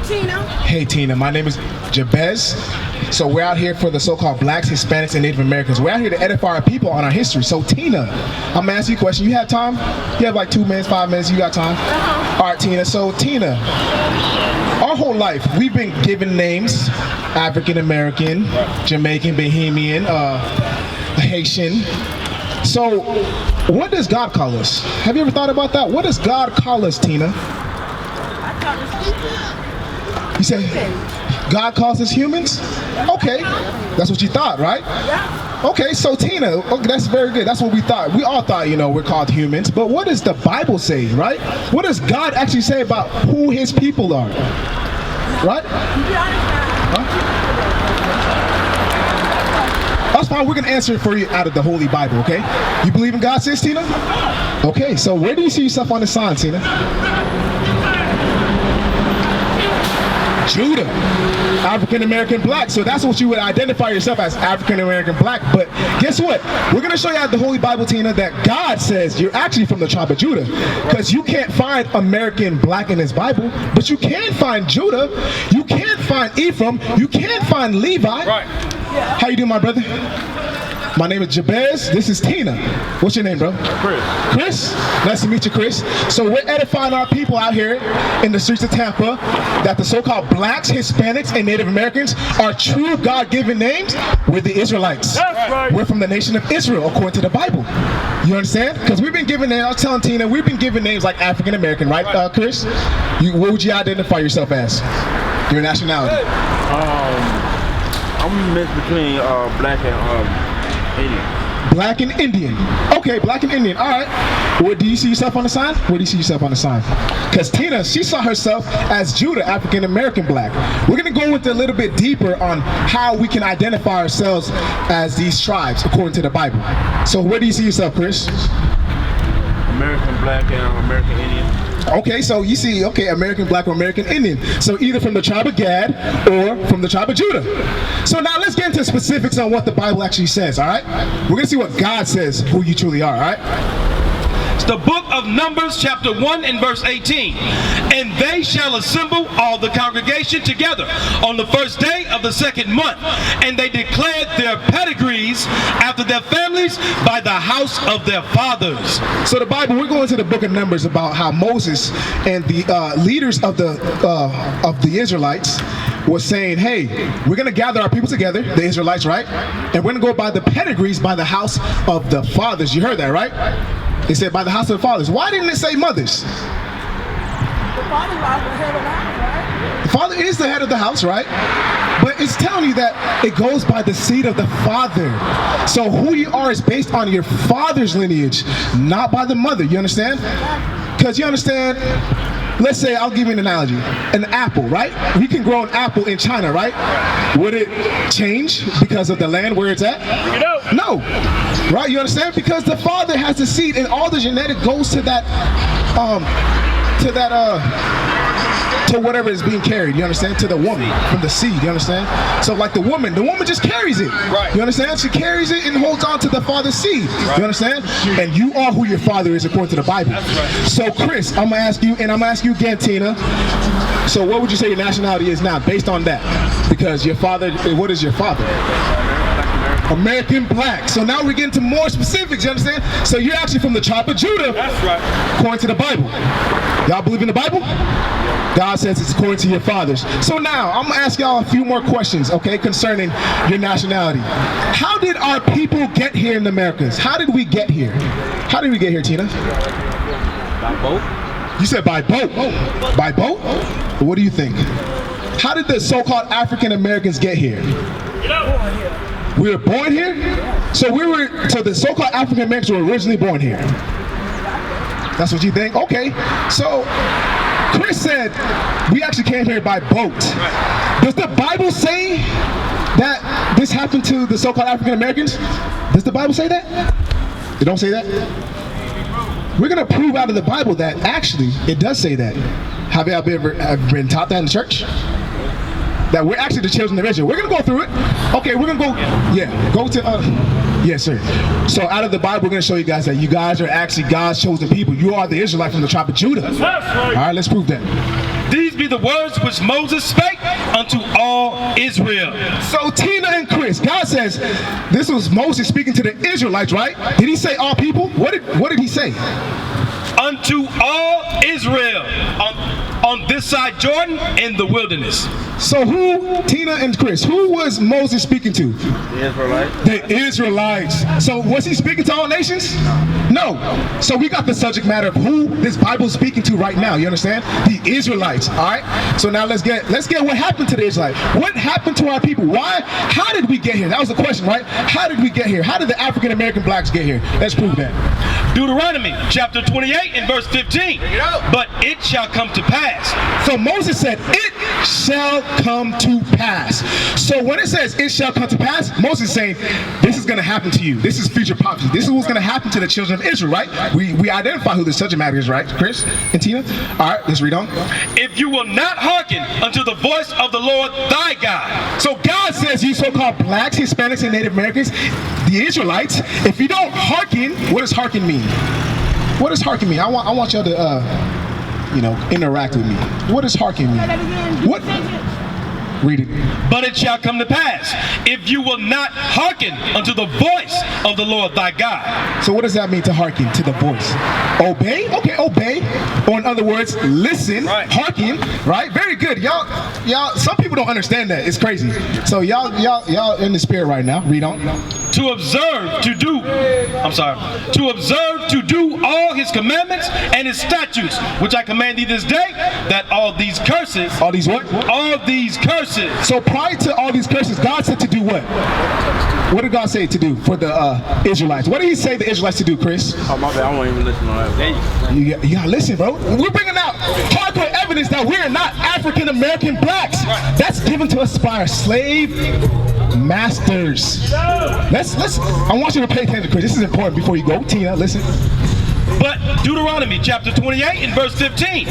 Tina. Hey, Tina. My name is Jabez. So we're out here for the so-called blacks, Hispanics, and Native Americans. We're out here to edify our people on our history. So, Tina, I'm gonna ask you a question. You have time? You have like 2 minutes, 5 minutes. You got time? All right, Tina. So, Tina, our whole life we've been given names: African American, Jamaican, Bahamian, Haitian. So, what does God call us? Have you ever thought about that? What does God call us, Tina? You said God calls us humans? Okay, that's what you thought, right? Yeah. Okay, so Tina, okay, that's very good. That's what we thought. We all thought, we're called humans. But what does the Bible say, right? What does God actually say about who his people are? Right? Huh? That's fine. We're going to answer it for you out of the Holy Bible, okay? You believe in God, sis, Tina? Okay, so where do you see yourself on the sign, Tina? Judah, African American black. So that's what you would identify yourself as, African American black. But guess what? We're going to show you out of the Holy Bible, Tina, that God says you're actually from the tribe of Judah. Because you can't find American black in his Bible, but you can find Judah. You can find Ephraim. You can find Levi. Right. How you doing, my brother? My name is Jabez. This is Tina. What's your name, bro? Chris. Chris? Nice to meet you, Chris. So we're edifying our people out here in the streets of Tampa that the so-called blacks, Hispanics, and Native Americans are true God-given names. We're the Israelites. That's right. We're from the nation of Israel, according to the Bible. You understand? Because we've been given names. I was telling Tina, we've been given names like African American, right, Chris? What would you identify yourself as? Your nationality? I'm mixed between black and Indian. Black and Indian. Okay, black and Indian. All right. Where do you see yourself on the sign? Where do you see yourself on the sign? Because Tina, she saw herself as Judah, African American black. We're going to go into a little bit deeper on how we can identify ourselves as these tribes according to the Bible. So where do you see yourself, Chris? American black and American Indian. Okay, so you see, American black or American Indian. So either from the tribe of Gad or from the tribe of Judah. So now let's get into specifics on what the Bible actually says, all right? We're going to see what God says who you truly are, all right? It's the book of Numbers, chapter 1 and verse 18. And they shall assemble all the congregation together on the first day of the second month. And they declared their pedigrees after their families by the house of their fathers. So the Bible, we're going to the book of Numbers about how Moses and the leaders of the Israelites was saying, hey, we're going to gather our people together, the Israelites, right? And we're going to go by the pedigrees by the house of the fathers. You heard that, right? It said by the house of the fathers. Why didn't it say mothers? The father was the head of the house, right? The father is the head of the house, right? But it's telling you that it goes by the seed of the father. So who you are is based on your father's lineage, not by the mother. You understand? Because you understand, let's say, I'll give you an analogy. An apple, right? We can grow an apple in China, right? Would it change because of the land where it's at? No. Right? You understand? Because the father has the seed and all the genetic goes to that, to whatever is being carried, you understand? To the woman from the seed, you understand? So like the woman just carries it. Right. You understand? She carries it and holds on to the father's seed. Right. You understand? And you are who your father is according to the Bible. That's right. So Chris, I'm gonna ask you, and I'm gonna ask you again, Tina. So what would you say your nationality is now based on that? Because your father, what is your father? American black. So now we're getting to more specifics, you understand? So you're actually from the tribe of Judah. That's right. According to the Bible. Y'all believe in the Bible? God says it's according to your fathers. So now, I'm going to ask y'all a few more questions, okay, concerning your nationality. How did our people get here in the Americas? How did we get here? How did we get here, Tina? By boat. You said by boat. By boat? What do you think? How did the so-called African Americans get here? We were born here? So the so-called African Americans were originally born here. That's what you think? Okay. So Chris said we actually came here by boat. Does the Bible say that this happened to the so-called African Americans? Does the Bible say that? It don't say that? We're going to prove out of the Bible that actually it does say that. Have you ever been taught that in the church? That we're actually the children of Israel. We're going to go through it. Okay, we're going to go, go to, yes, sir. So out of the Bible, we're going to show you guys that you guys are actually God's chosen people. You are the Israelite from the tribe of Judah. That's right. All right, let's prove that. These be the words which Moses spake unto all Israel. So Tina and Chris, God says this was Moses speaking to the Israelites, right? Did he say all people? What did he say? Unto all Israel on this side Jordan in the wilderness. So who, Tina and Chris, who was Moses speaking to? The Israelites. The Israelites. So was he speaking to all nations? No. So we got the subject matter of who this Bible is speaking to right now. You understand? The Israelites. All right. So now let's get what happened to the Israelites. What happened to our people? Why? How did we get here? That was the question, right? How did we get here? How did the African American blacks get here? Let's prove that. Deuteronomy chapter 28 and verse 15. But it shall come to pass. So Moses said, it shall come to pass. So when it says it shall come to pass, Moses is saying this is going to happen to you. This is future prophecy. This is what's going to happen to the children of Israel, right? We identify who the subject matter is, right, Chris and Tina? All right, let's read on. If you will not hearken unto the voice of the Lord thy God. So God says, you so-called blacks, Hispanics, and Native Americans, the Israelites, if you don't hearken, what does hearken mean? What does hearken mean? I want y'all to interact with me. What does hearken mean? What? Read it. But it shall come to pass, if you will not hearken unto the voice of the Lord thy God. So what does that mean, to hearken to the voice? Obey? Okay, obey. Or in other words, listen, right. Hearken, right? Very good. Y'all, some people don't understand that. It's crazy. So y'all in the spirit right now. Read on. To observe to do all his commandments and his statutes, which I command thee this day, that all these curses. All these what? All these curses. So prior to all these curses, God said to do what? What did God say to do for the Israelites? What did he say the Israelites to do, Chris? Oh, my bad. I won't even listen to that. You gotta listen, bro. We're bringing out hardcore evidence that we're not African American blacks. That's given to us by our slave masters. Let's. I want you to pay attention, Chris. This is important before you go. Tina, listen. But Deuteronomy chapter 28 and verse 15.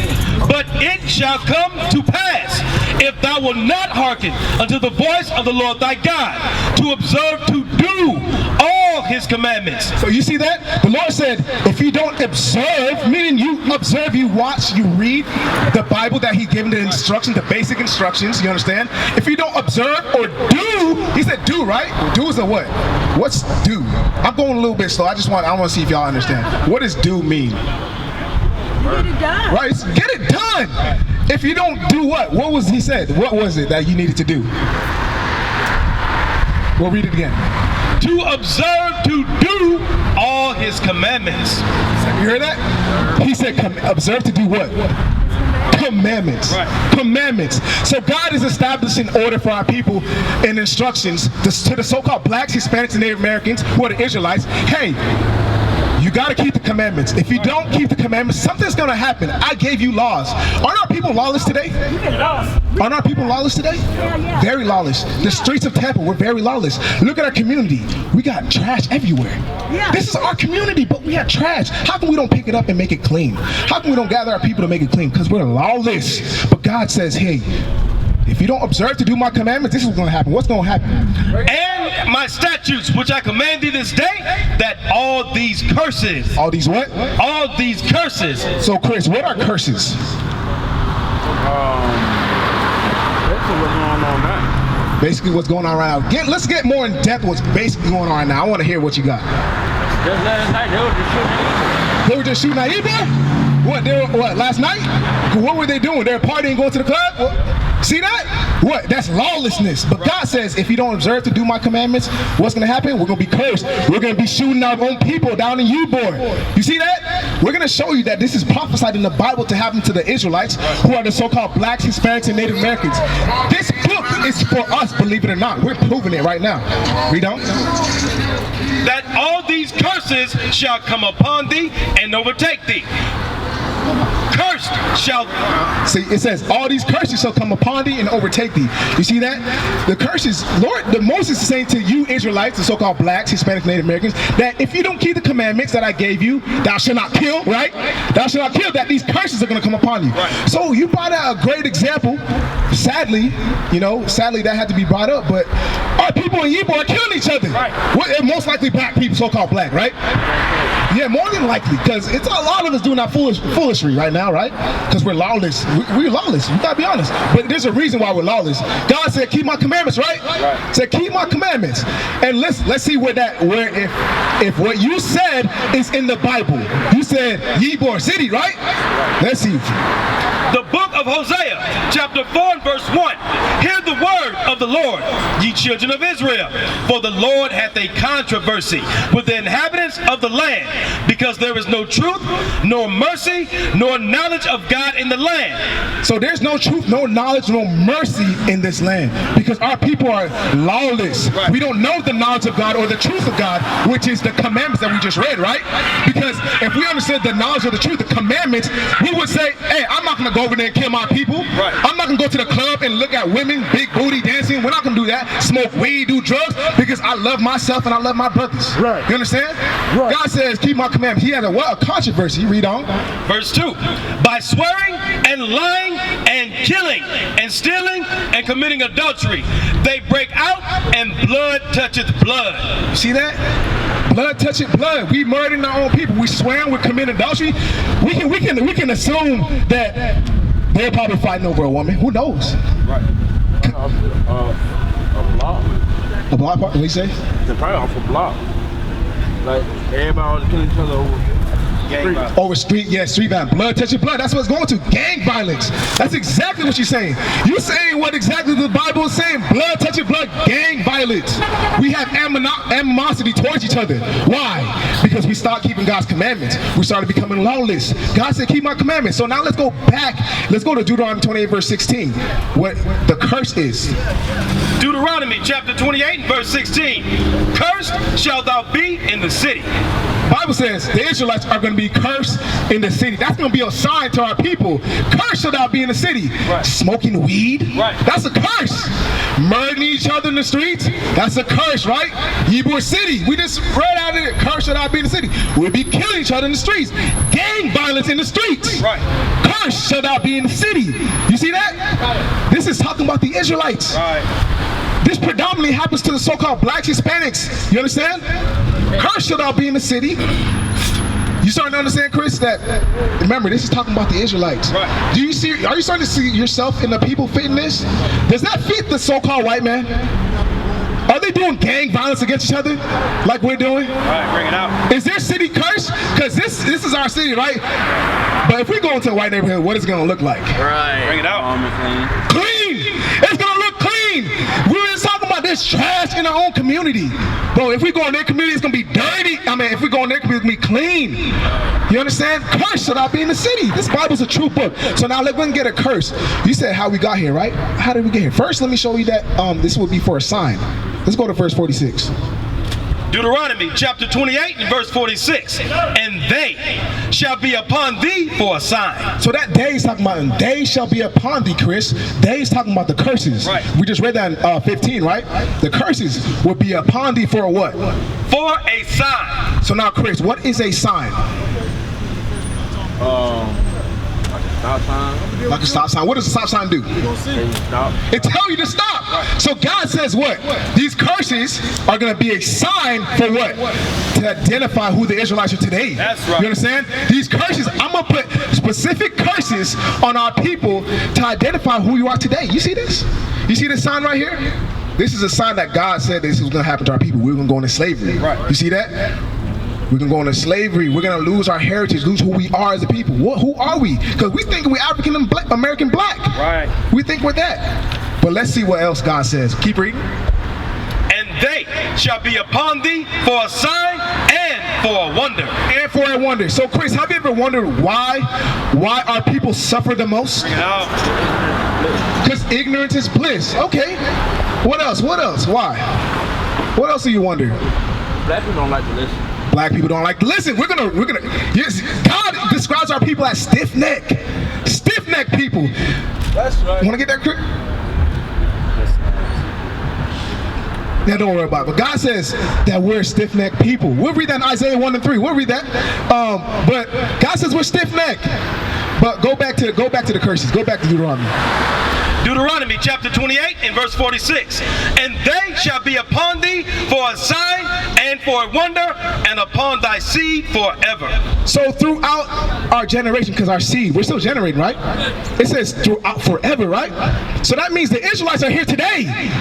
But it shall come to pass, if thou wilt not hearken unto the voice of the Lord thy God, to observe to do all his commandments. So you see that? The Lord said, if you don't observe, meaning you observe, you watch, you read the Bible that he given the instructions, the basic instructions, you understand? If you don't observe or do, he said do, right? Do is a what? What's do? I'm going a little bit slow. I want to see if y'all understand. What does do mean? Get it done. Right? Get it done. If you don't do what? What was he said? What was it that you needed to do? We'll read it again. To observe to do all his commandments. You heard that? He said observe to do what? Commandments. Right. Commandments. So God is establishing order for our people and instructions to the so-called blacks, Hispanics, and Native Americans who are the Israelites. Hey, you got to keep the commandments. If you don't keep the commandments, something's going to happen. I gave you laws. Aren't our people lawless today? Aren't our people lawless today? Yeah. Very lawless. The streets of Tampa, we're very lawless. Look at our community. We got trash everywhere. Yeah. This is our community, but we have trash. How come we don't pick it up and make it clean? How come we don't gather our people to make it clean? Because we're lawless. But God says, hey, if you don't observe to do my commandments, this is what's going to happen. What's going to happen? And my statutes, which I command thee this day, that all these curses. All these what? All these curses. So, Chris, what are curses? Basically what's going on right now. Let's get more in depth what's basically going on right now. I want to hear what you got. Just last night, they were just shooting at They were just shooting at Ibra? What, last night? What were they doing? They were partying, going to the club? What? See that? What? That's lawlessness. But God says, if you don't observe to do my commandments, what's going to happen? We're going to be cursed. We're going to be shooting our own people down in YBOR. You see that? We're going to show you that this is prophesied in the Bible to happen to the Israelites, who are the so-called blacks, Hispanics, and Native Americans. This book is for us, believe it or not. We're proving it right now. Read on. That all these curses shall come upon thee and overtake thee. Cursed shall. See, it says, all these curses shall come upon thee and overtake thee. You see that? The curses, the Moses is saying to you Israelites, the so-called blacks, Hispanics, Native Americans, that if you don't keep the commandments that I gave you, thou shalt not kill, right? Thou shalt not kill, that these curses are going to come upon you. Right. So you brought out a great example. sadly, sadly that had to be brought up, but our people in YBOR are killing each other. Right. Well, most likely black people, so-called black, right? Yeah, more than likely, because it's a lot of us doing that foolishry right now, right? Because we're lawless. We're lawless. You gotta be honest. But there's a reason why we're lawless. God said, "Keep my commandments," right? Right. Said, "Keep my commandments." And let's see where if what you said is in the Bible. You said YBOR City, right? Let's see. The book of Hosea, chapter 4 and verse 1. Hear the word of the Lord, ye children of Israel. For the Lord hath a controversy with the inhabitants of the land, because there is no truth, nor mercy, nor knowledge of God in the land. So there's no truth, no knowledge, no mercy in this land, because our people are lawless. Right. We don't know the knowledge of God or the truth of God, which is the commandments that we just read, right? Because if we understood the knowledge of the truth, the commandments, we would say, hey, I'm not going to go over there and kill my people. Right. I'm not going to go to the club and look at women, big booty dancing. We're not going to do that. Smoke weed, do drugs, because I love myself and I love my brothers. Right. You understand? Right. God says, keep my commandments. He had a controversy. Read on. Verse 2. By swearing and lying and killing and stealing and committing adultery, they break out and blood toucheth blood. You see that? Blood touching blood. We murdering our own people. We swearing, we're committing adultery. We can assume that they're probably fighting over a woman. Who knows? Right. A block. A block? What do you say? They're probably off a block. Like everybody was killing each other over street. Over street, yeah, street violence. Blood touching blood. That's what it's going to. Gang violence. That's exactly what you're saying. You're saying what exactly the Bible is saying. Blood touching blood. Gang violence. We have animosity towards each other. Why? Because we stopped keeping God's commandments. We started becoming lawless. God said, keep my commandments. So now let's go back. Let's go to Deuteronomy 28 verse 16. What the curse is. Deuteronomy chapter 28 verse 16. Cursed shalt thou be in the city. Bible says the Israelites are going to be cursed in the city. That's going to be a sign to our people. Cursed shall thou be in the city. Right. Smoking weed, right. That's a curse. Murdering each other in the streets, that's a curse, right? YBOR City, we just read out of it. Cursed shall thou be in the city. We'll be killing each other in the streets. Gang violence in the streets. Right. Cursed shall thou be in the city. You see that? Right. This is talking about the Israelites. Right. This predominantly happens to the so-called blacks, Hispanics. You understand? Cursed shall thou be in the city. You starting to understand, Chris, that remember this is talking about the Israelites. Right. Are you starting to see yourself in the people fitting this? Does that fit the so-called white man? Are they doing gang violence against each other like we're doing? Right, bring it out. Is their city cursed? Because this is our city, right? But if we go into a white neighborhood, what is it going to look like? Right. Bring it out. Clean. It's going to look clean. We're just talking about this trash in our own community. Bro, if we go in their community, it's going to be dirty. I mean, if we go in their community, it's going to be clean. You understand? Curse should not be in the city. This Bible's a true book. So now let's get a curse. You said how we got here, right? How did we get here? First, let me show you that this would be for a sign. Let's go to verse 46. Deuteronomy chapter 28 and verse 46. And they shall be upon thee for a sign. So that day is talking about, they shall be upon thee, Chris. They is talking about the curses. Right. We just read that in 15, right? The curses will be upon thee for a what? For a sign. So now, Chris, what is a sign? Stop sign. Like a stop sign. What does a stop sign do? Stop. It tells you to stop. Right. So God says what? These curses are going to be a sign for what? To identify who the Israelites are today. That's right. You understand? These curses, I'm going to put specific curses on our people to identify who you are today. You see this? You see this sign right here? This is a sign that God said this was going to happen to our people. We're going to go into slavery. Right. You see that? We're going to go into slavery. We're going to lose our heritage, lose who we are as a people. Who are we? Because we think we're African and American black. Right. We think we're that. But let's see what else God says. Keep reading. And they shall be upon thee for a sign and for a wonder. And for a wonder. So, Chris, have you ever wondered why our people suffer the most? Bring it out. Because ignorance is bliss. Okay. What else? What else? Why? What else do you wonder? Black people don't like to listen. Black people don't like to listen. We're gonna. Yes, God describes our people as stiff-necked people. That's right. Want to get that, Chris? Yeah, don't worry about it. But God says that we're stiff-necked people. We'll read that in Isaiah 1 and 3. We'll read that. But God says we're stiff-necked. But go back to the curses. Go back to Deuteronomy. Deuteronomy chapter 28 and verse 46. And they shall be upon thee for a sign and for a wonder, and upon thy seed forever. So throughout our generation, because our seed, we're still generating, right? It says throughout forever, right? So that means the Israelites are here today.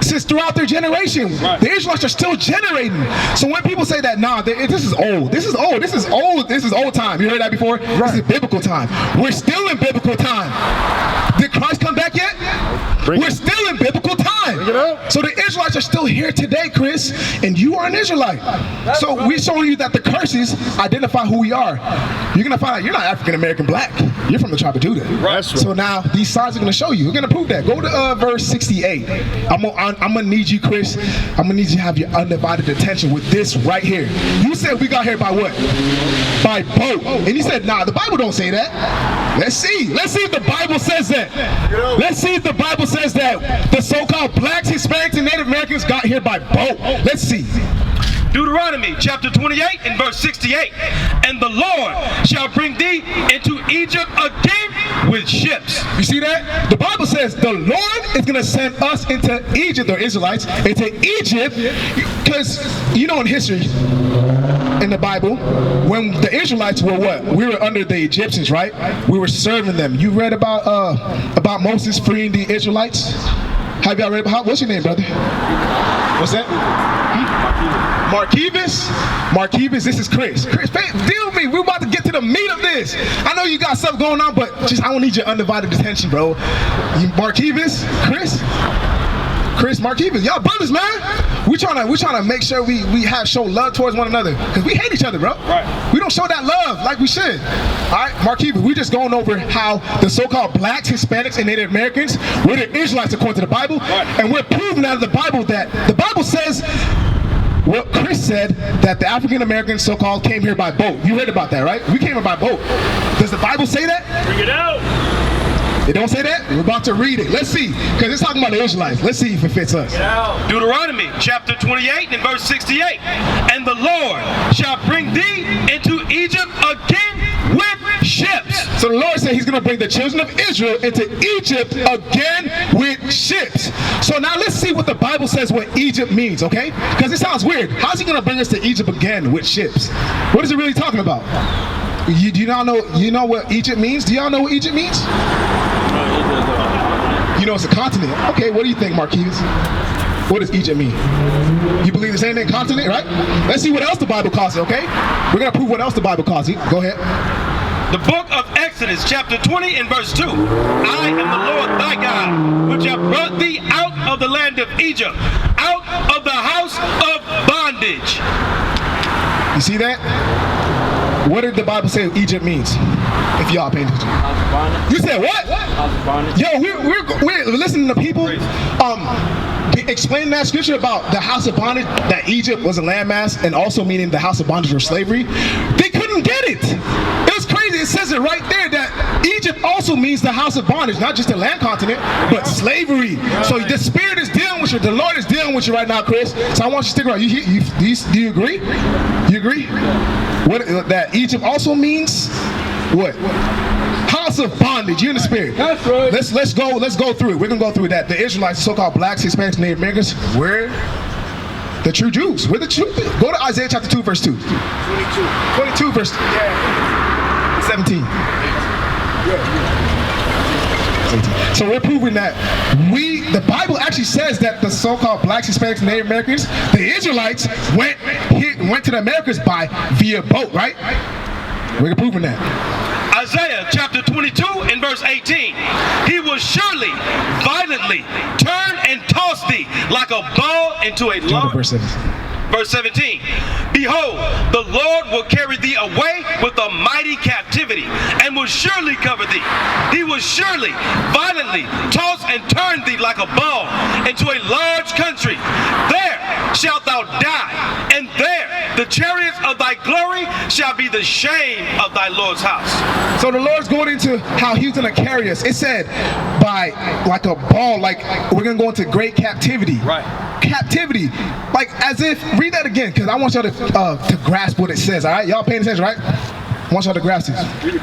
Since throughout their generation, the Israelites are still generating. So when people say that, nah, this is old, this is old, this is old, this is old time. You heard that before? This is biblical time. We're still in biblical time. Did Christ come back yet? We're still in biblical time. So the Israelites are still here today, Chris, and you are an Israelite. So we're showing you that the curses identify who we are. You're gonna find out you're not African American black. You're from the tribe of Judah. Right. So now these signs are gonna show you. We're gonna prove that. Go to verse 68. I'm gonna need you, Chris. I'm gonna need you to have your undivided attention with this right here. You said we got here by what? By boat. And you said, nah, the Bible don't say that. Let's see. Let's see if the Bible says that. Let's see if the Bible says that the so-called blacks, Hispanics, and Native Americans got here by boat. Let's see. Deuteronomy chapter 28 and verse 68. And the Lord shall bring thee into Egypt again with ships. You see that? The Bible says the Lord is going to send us into Egypt, or Israelites, into Egypt, because you know in history, in the Bible, when the Israelites were what? We were under the Egyptians, right? We were serving them. You read about Moses freeing the Israelites? Have y'all read about, what's your name, brother? What's that? Marquivas, this is Chris. Chris, deal with me. We're about to get to the meat of this. I know you got stuff going on, but just I don't need your undivided attention, bro. Marquivas, Chris, Marquivas, y'all brothers, man. We trying to make sure we show love towards one another, because we hate each other, bro. Right. We don't show that love like we should. All right, Marquivas, we just going over how the so-called blacks, Hispanics, and Native Americans, we're the Israelites according to the Bible, and we're proving out of the Bible that the Bible says what Chris said, that the African Americans so-called came here by boat. You heard about that, right? We came here by boat. Does the Bible say that? Bring it out. It don't say that? We're about to read it. Let's see, because it's talking about the Israelites. Let's see if it fits us. Deuteronomy chapter 28 and verse 68. And the Lord shall bring thee into Egypt again with ships. So the Lord said he's going to bring the children of Israel into Egypt again with ships. So now let's see what the Bible says what Egypt means, okay? Because it sounds weird. How's he going to bring us to Egypt again with ships? What is it really talking about? Do you know what Egypt means? Do y'all know what Egypt means? You know it's a continent. Okay, what do you think, Marquise? What does Egypt mean? You believe the same thing, continent, right? Let's see what else the Bible calls it, okay? We're going to prove what else the Bible calls it. Go ahead. The book of Exodus, chapter 20 and verse 2. I am the Lord thy God, which have brought thee out of the land of Egypt, out of the house of bondage. You see that? What did the Bible say Egypt means? If y'all paying attention. You said what? Yo, we're listening to people explaining that scripture about the house of bondage, that Egypt was a landmass, and also meaning the house of bondage or slavery. They couldn't get it. It was crazy. It says it right there that Egypt also means the house of bondage, not just a land continent, but slavery. So the Spirit is dealing with you. The Lord is dealing with you right now, Chris. So I want you to stick around. Do you agree? You agree? What that Egypt also means? What? House of bondage. You in the Spirit. That's right. Let's go through it. We're gonna go through that. The Israelites, so-called blacks, Hispanics, Native Americans, we're the true Jews. We're the true. Go to Isaiah chapter 2, verse 2. 22 verse 17. So we're proving that the Bible actually says that the so-called blacks, Hispanics, and Native Americans, the Israelites went to the Americas via boat, right? We're proving that. Isaiah chapter 22 and verse 18. He will surely violently turn and toss thee like a ball into a large. Verse 17, behold, the Lord will carry thee away with a mighty captivity, and will surely cover thee. He will surely violently toss and turn thee like a ball into a large country. There shalt thou die, and there the chariots of thy glory shall be the shame of thy Lord's house. So the Lord's going into how he's going to carry us. It said by like a ball, like we're going to go into great captivity. Right. Captivity. Like as if, read that again, because I want y'all to grasp what it says, all right? Y'all paying attention, right? I want y'all to grasp this.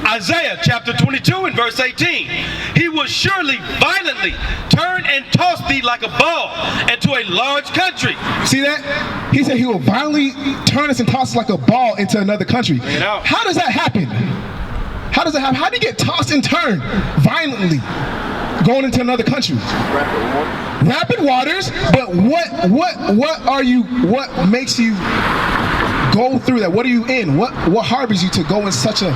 Isaiah chapter 22 and verse 18. He will surely violently turn and toss thee like a ball into a large country. See that? He said he will violently turn us and toss us like a ball into another country. How does that happen? How does that happen? How do you get tossed and turned violently going into another country? Rapid waters. But what makes you go through that? What are you in? What harbors you to go in such a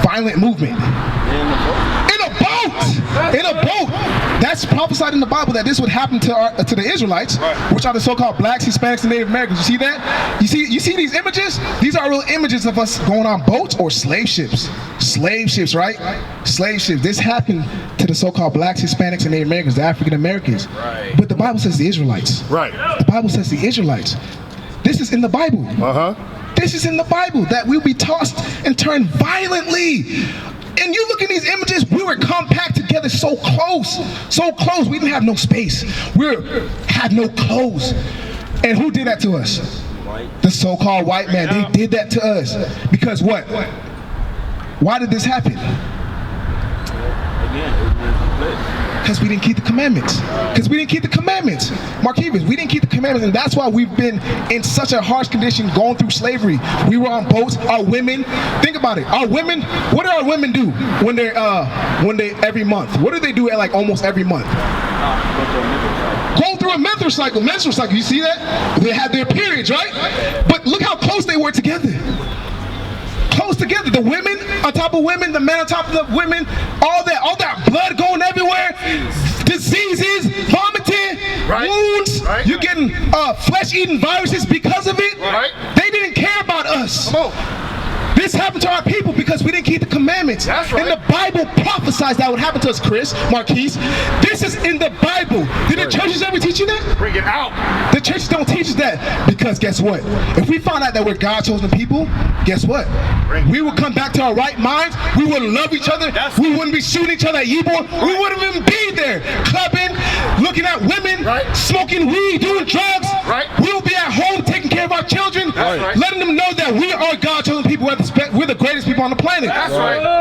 violent movement? In a boat. That's prophesied in the Bible that this would happen to the Israelites, which are the so-called blacks, Hispanics, and Native Americans. You see that? You see these images? These are real images of us going on boats or slave ships. Slave ships, right? Slave ships. This happened to the so-called blacks, Hispanics, and Native Americans, the African Americans. Right. But the Bible says the Israelites. Right. The Bible says the Israelites. This is in the Bible. This is in the Bible that we'll be tossed and turned violently. And you look at these images, we were compact together so close. We didn't have no space. We had no clothes. And who did that to us? The so-called white man. They did that to us. Because what? Why did this happen? Because we didn't keep the commandments. Marquivas, we didn't keep the commandments, and that's why we've been in such a harsh condition going through slavery. We were on boats. Our women, think about it. Our women, what do our women do when they every month? What do they do at like almost every month? Go through a menstrual cycle. You see that? They had their periods, right? But look how close they were together. Close together, the women on top of women, the men on top of the women, all that blood going everywhere, diseases, vomiting, wounds, you're getting flesh-eating viruses because of it. They didn't care about us. This happened to our people because we didn't keep the commandments. And the Bible prophesies that would happen to us, Chris, Marquise. This is in the Bible. Did the churches ever teach you that? Bring it out. The churches don't teach us that because guess what? If we find out that we're God-chosen people, guess what? We will come back to our right minds. We would love each other. We wouldn't be shooting each other at YBOR. We wouldn't even be there clubbing, looking at women, smoking weed, doing drugs. We'll be at home taking care of our children, letting them know that we are God-chosen people. We're the greatest people on the planet.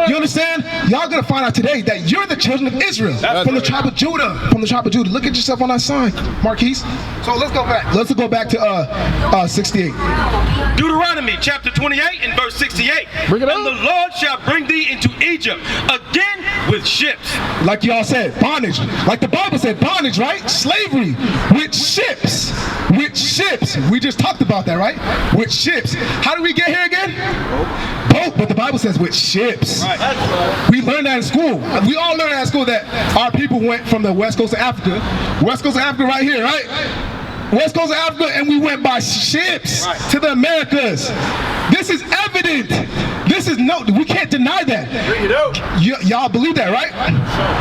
You understand? Y'all gonna find out today that you're the children of Israel from the tribe of Judah. Look at yourself on that sign, Marquise. So let's go back. Let's go back to 68. Deuteronomy chapter 28 and verse 68. Bring it and up. the Lord shall bring thee into Egypt again with ships. Like y'all said, bondage. Like the Bible said, bondage, right? Slavery with ships. We just talked about that, right? With ships. How did we get here again? Boat. But the Bible says with ships. We learned that in school. We all learned at school that our people went from the west coast of Africa. West coast of Africa right here, right? West coast of Africa, and we went by ships to the Americas. This is evident. We can't deny that. Y'all believe that, right?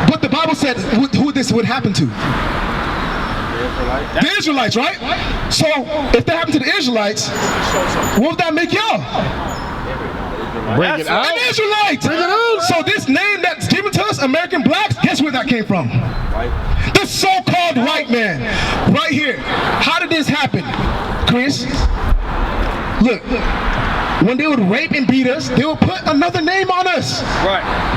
But the Bible said who this would happen to. The Israelites, right? So if that happened to the Israelites, what would that make y'all? Bring it out. An Israelite. Bring it out. So this name that's given to us, American blacks, guess where that came from? The so-called white man. Right here. How did this happen, Chris? Look. When they would rape and beat us, they would put another name on us.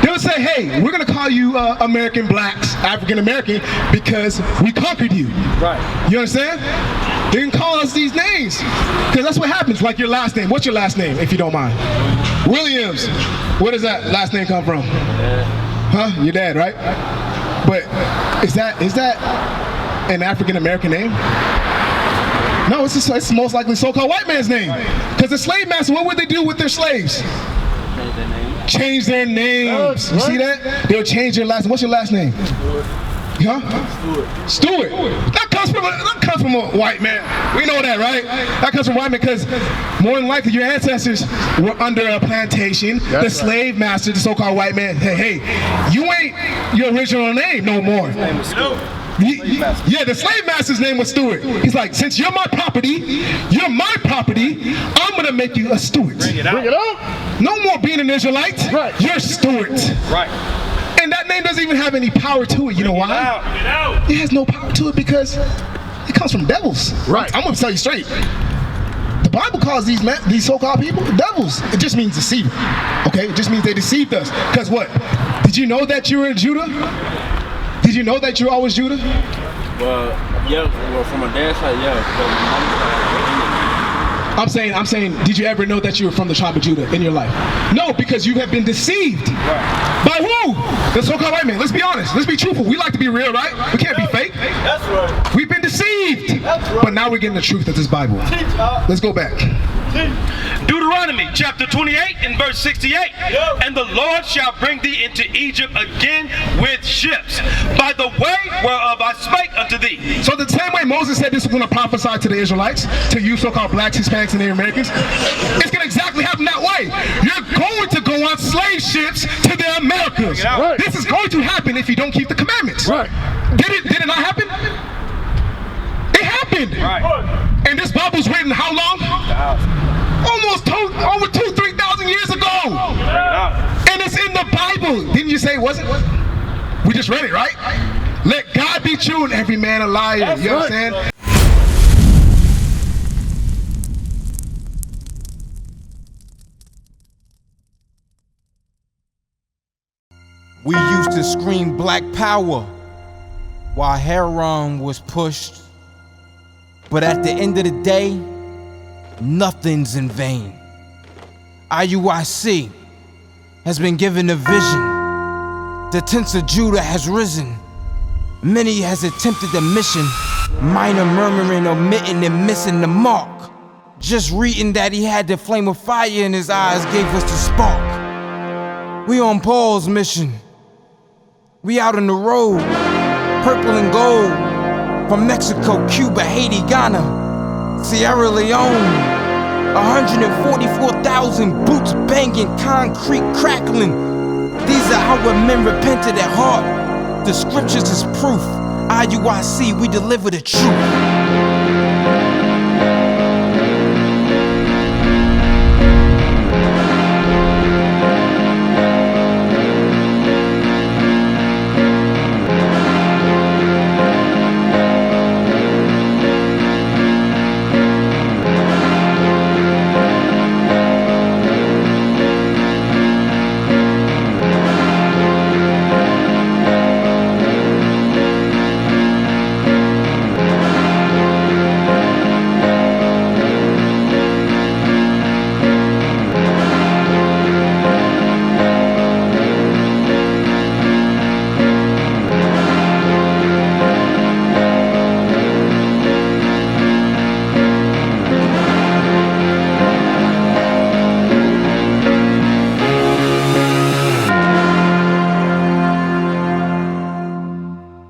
They would say, hey, we're going to call you American blacks, African American, because we conquered you. You understand? They didn't call us these names. Because that's what happens, like your last name. What's your last name, if you don't mind? Williams. Where does that last name come from? Huh? Your dad, right? But is that an African American name? No, it's most likely so-called white man's name. Because the slave master, what would they do with their slaves? Change their names. You see that? They'll change their last name. What's your last name? Huh? Stewart. That comes from a white man. We know that, right? That comes from a white man because more than likely your ancestors were under a plantation. The slave master, the so-called white man, hey, you ain't your original name no more. Yeah, the slave master's name was Stewart. He's like, since you're my property, I'm gonna make you a steward. Bring it out. No more being an Israelite. You're Stewart. And that name doesn't even have any power to it. You know why? It has no power to it because it comes from devils. I'm gonna tell you straight. The The Bible calls these so-called people devils. It just means deceiver. Okay? It just means they deceived us. Because what? Did you know that you were in Judah? Did you know that you were always Judah? Well, yeah. Well, from my dad's side, yeah. But my mom's side, I'm saying, did you ever know that you were from the tribe of Judah in your life? No, because you have been deceived. right. By who? The so-called white man. Let's be honest. Let's be truthful. We like to be real, right? We can't be fake. That's right. We've been deceived. That's right. But now we're getting the truth of this Bible. Let's go back. Deuteronomy chapter 28 and verse 68. And the Lord shall bring thee into Egypt again with ships, by the way whereof I spake unto thee. So the same way Moses said this was going to prophesy to the Israelites, to you so-called blacks, Hispanics, and Native Americans, it's going to exactly happen that way. You're going to go on slave ships to the Americas. Right. This is going to happen if you don't keep the commandments. Right. Did it not happen? It happened. Right. And this Bible's written how long? Almost over 3,000 years ago. And it's in the Bible. Didn't you say it wasn't? We just read it, right? Let God be true and every man a liar. That's you right. understand? We used to scream black power while heroin was pushed. But at the end of the day, nothing's in vain. IUIC has been given a vision. The tents of Judah has risen. Many has attempted the mission. Minor murmuring, omitting, and missing the mark. Just reading that he had the flame of fire in his eyes gave us the spark. We on Paul's mission. We out on the road, purple and gold. From Mexico, Cuba, Haiti, Ghana, Sierra Leone. 144,000 boots banging, concrete crackling. These are our men repented at heart. The scriptures is proof. IUIC, we deliver the truth.